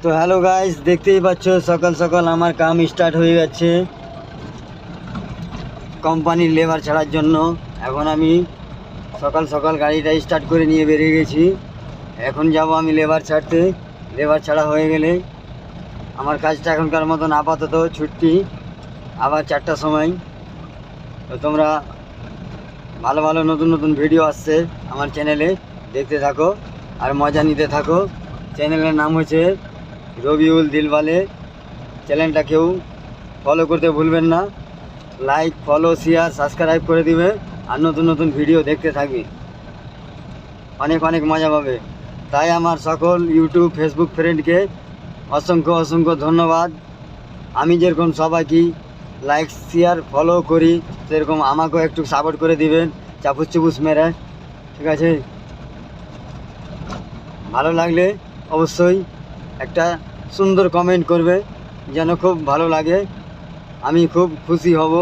তো hello guys, দেখতেই পাচ্ছ সকাল সকাল আমার কাম স্টার্ট হয়ে যাচ্ছে কোম্পানির লেবার ছাড়ার জন্য। এখন আমি সকাল সকাল গাড়িটা স্টার্ট করে নিয়ে বেরিয়ে গেছি। এখন যাব আমি লেবার ছাড়তে। লেবার ছাড়া হয়ে গেলে আমার কাজটা এখনকার মতন আপাতত ছুটি, আবার 4টার সময়। তো তোমরা ভালো ভালো নতুন নতুন ভিডিও আসছে আমার চ্যানেলে, দেখতে থাকো আর মজা নিতে থাকো। চ্যানেলের নাম হচ্ছে রবিউল দিলওয়ালে। চ্যানেলটা কেউ ফলো করতে ভুলবেন না। লাইক, ফলো, শেয়ার, সাবস্ক্রাইব করে দিবে আর নতুন নতুন ভিডিও দেখতে থাকবে, অনেক অনেক মজা পাবে। তাই আমার সকল ইউটিউব ফেসবুক ফ্রেন্ডকে অসংখ্য অসংখ্য ধন্যবাদ। আমি যেরকম সবাইকে লাইক শেয়ার ফলো করি, সেরকম আমাকেও একটু সাপোর্ট করে দিবেন চাপুস চুপুস মেরে, ঠিক আছে? ভালো লাগলে অবশ্যই একটা সুন্দর কমেন্ট করবে, যেন খুব ভালো লাগে, আমি খুব খুশি হব।